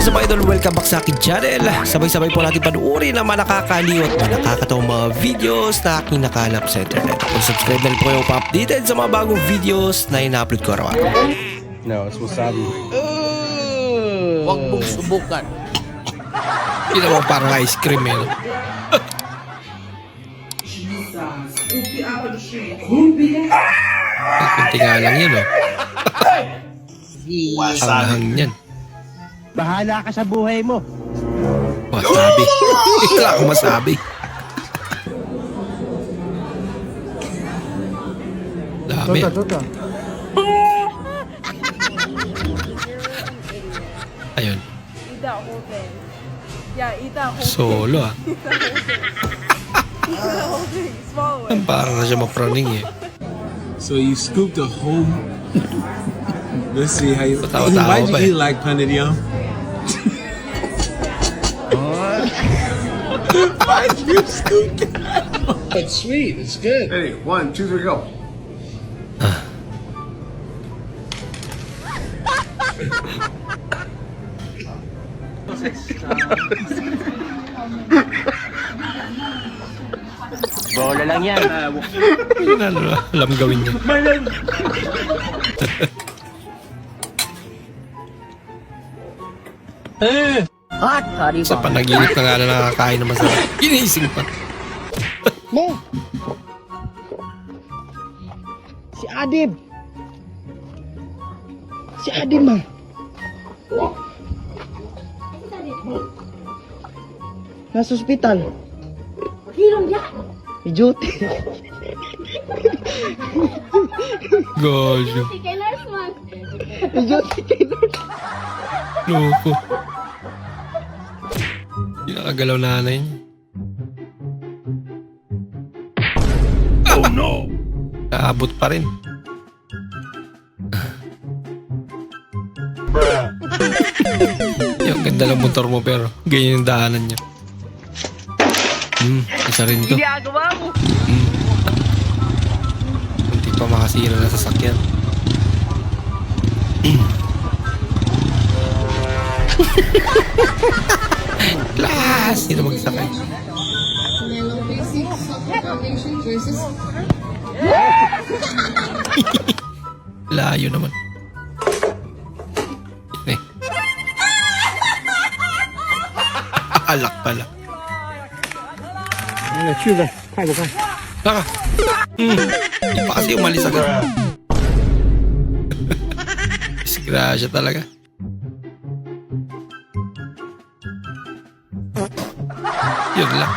What's up idol? Welcome back sa akin channel. Sabay-sabay po natin panuorin ang mga nakakaliw at mga nakakatawang mga videos na aking nakalap sa internet. Kung subscribe na rin po kayo pa-updated sa mga bagong videos na ina-upload ko araw-araw. No, it's wasabi. Huwag mong subukan. Hindi naman parang ice cream eh. Kunti nga lang yun oh. Ang yan. Bahala ka sa buhay mo. Wasabi. Ikaw ako masabi. Dami. Ayun. Eat that whole thing. Yeah, eat that whole Solo ah. thing. Eat that whole thing. Swallow it. Parang na siya mapraning eh. So you scooped a whole. Let's see how you. Tawa-tawa Why'd pa you eh. eat like Pandit Yum? Why'd you scoop it? It's sweet. It's good. Hey, 1, 2, 3, go. Bola lang yan. Yun ano, alam gawin niya. Hot, sorry Sa panaginip na nga na nakakain na masarap. Ginising pa. Mo. Si Adib. Si Adib, man. Nasa ospital. Hilong ya. Idiot. Gosh. Si kay nurse man. Idiot. Loko. Hindi nakagalaw nanay niya. Oh no! Naabot pa rin. Yung ganda ng motor mo pero ganyan yung daanan niya. Isa rin to. Ginagawa mo. Hindi pa makasira na sasakyan. Class! Hindi na magsakay. Layo naman. Eh. Alak pala. Ano, sugar. Kaya ka. Saka. Hindi pa kasi umalis agad. Disgrasya talaga. Yun lang.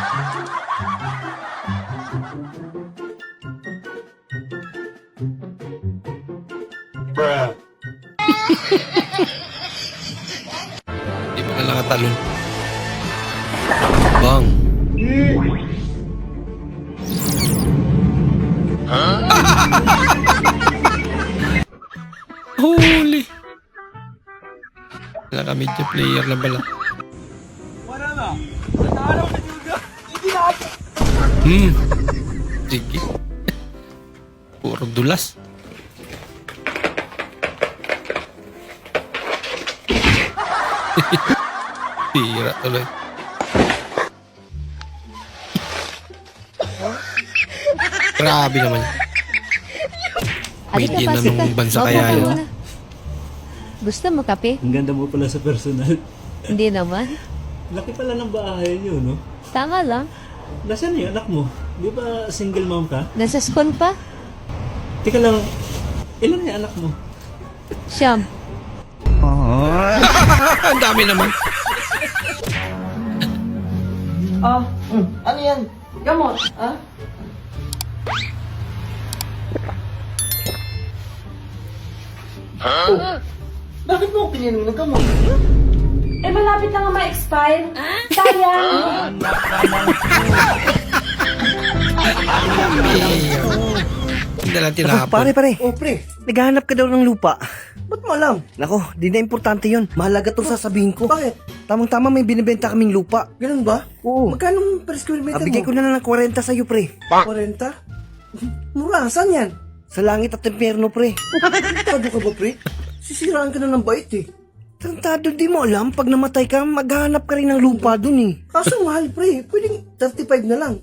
Hindi mo na nakatalon. Bang. Holy. Naka-media player lang pala. Sige. Puro dulas. Tira tuloy. Grabe naman. Media na nung bansa kaya yun. Gusto mo kape? Ang ganda mo pala sa personal. Hindi naman. Laki pala ng bahay niyo, no? Tama lang. Nasaan yung anak mo? Di ba single mom ka? Nasa school pa? Tika lang, ilan yung anak mo? Siyam. Ang dami naman. Ano yan? Gamot, ha? Bakit mo pininom ng gamot? Eh, malapit na nga ma-expire. Sayang. Hindi lang tinapon. Pare. Oh, pre. Naghahanap ka daw ng lupa. Ba't mo alam? Nako, di na importante yun. Mahalaga itong sasabihin ko. Bakit? Tamang-tama may binibenta kaming lupa. Ganun ba? Oo. Magkano per square meter Abigay ko na lang ng 40 sa'yo, pre. 40? Mura, saan yan? Sa langit at impyerno, pre. Tado ka ba, pre? Sisiraan ka na ng bait eh. Tarantado, di mo alam, pag namatay ka, maghahanap ka rin ng lupa dun eh. Kaso mahal, pre. Pwedeng 35 na lang.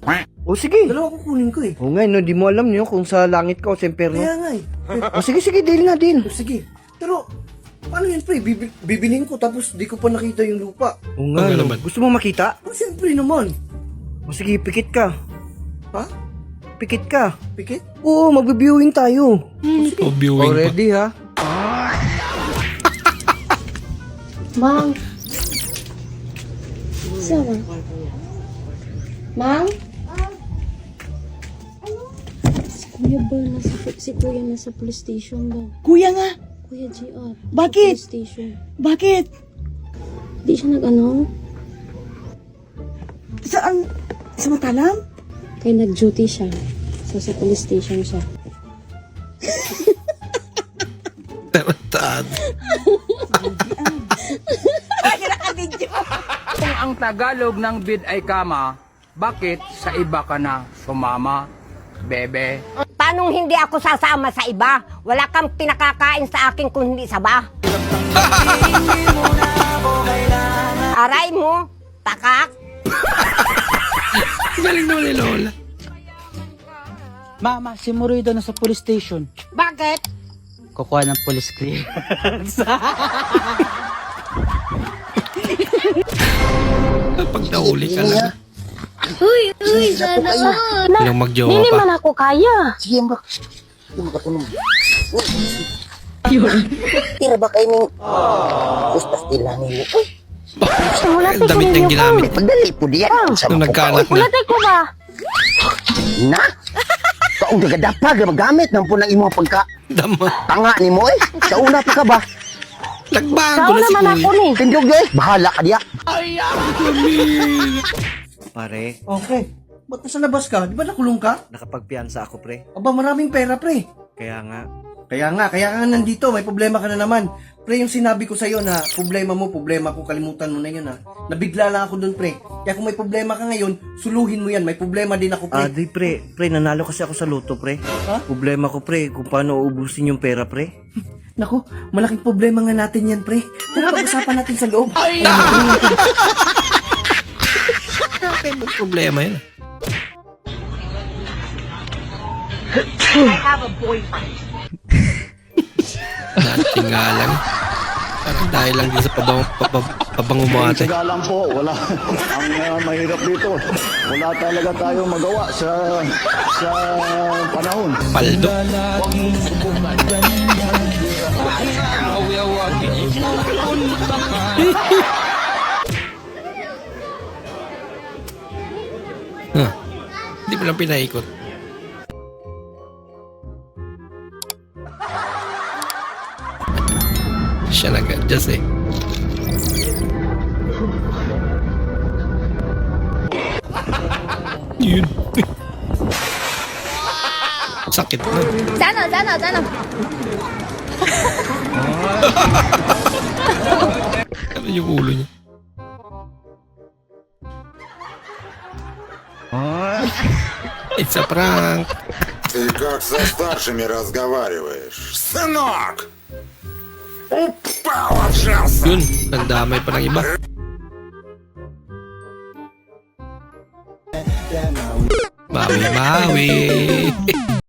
O sige. Dalawa kukunin ko eh. O nga, no, di mo alam nyo kung sa langit ka o sa impyerno. Kaya nga eh. O sige, deal na, deal. Sige. Pero, paano yan, pre? Bibilhin ko tapos di ko pa nakita yung lupa. O nga, Ano no. naman? Gusto mo makita? Oh, siyempre naman. O sige, pikit ka. Ha? Pikit ka. Pikit? Oo, magbe-viewing tayo. O viewing pa. Already ha? Mang. Sama. Mang? Si Kuya nasa police station daw. Kuya nga. Kuya GR. Bakit? Police station. Bakit? Di siya nag-ano? Saan? Sa Matalam? Kaya nag-duty siya. So, sa police station siya. Tarantado. Kung ang Tagalog ng bid ay kama, bakit sa iba ka na sumama, bebe? Paano hindi ako sasama sa iba? Wala kang pinakakain sa akin kung hindi saba. Aray mo, takak. Galing naman ni Lola. Mama, si Murido na sa police station. Bakit? Kukuha ng police clearance. Pag nahuli ka lang. Uy, sana all. Ilang magjowa Hindi pa. man ako kaya. Sige, mbak. Tira ba kayo ng... Gusto sila nila. Uy, Ang damit niyang ginamit. pagdali po diyan. Nung nagkaanak na. Ko ba? Na? Kaong dagadapa, magamit ng punang imo pagka... Dama. Tanga ni mo eh. Sa una pa ka ba? Nagbago na si Kuya. ni. Tindog eh. Bahala ka diya. Pare, Okay. Ba't nasa labas ka? Di ba nakulong ka? nakapagpiansa ako, pre. Aba, maraming pera, pre. Kaya nga, Kaya nga nandito, may problema ka na naman. Pre, yung sinabi ko sa'yo na problema mo, problema ko, kalimutan mo na yun ha. Nabigla lang ako dun, pre. Kaya kung may problema ka ngayon, suluhin mo yan. May problema din ako, pre. di pre, nanalo kasi ako sa loto, pre. Ha? Problema ko, pre, kung paano uubusin yung pera, pre. Naku, malaking problema nga natin yan, pre. Tara, pag-usapan natin sa loob. May problema yun. Nating nga lang. Parang dahil lang din sa pabangumate. Galang po, wala. Ang mahirap dito, wala talaga tayong magawa sa panahon. Paldo. Huh. Hindi mo lang pinaikot. Siya nag-adjust eh. Yun. Sakit na. Sana. Ano yung ulo niya? It's a prank. Ты как со старшими разговариваешь, сынок? Упал, отжался. Yun, nagdamay pa ng iba. Mawi.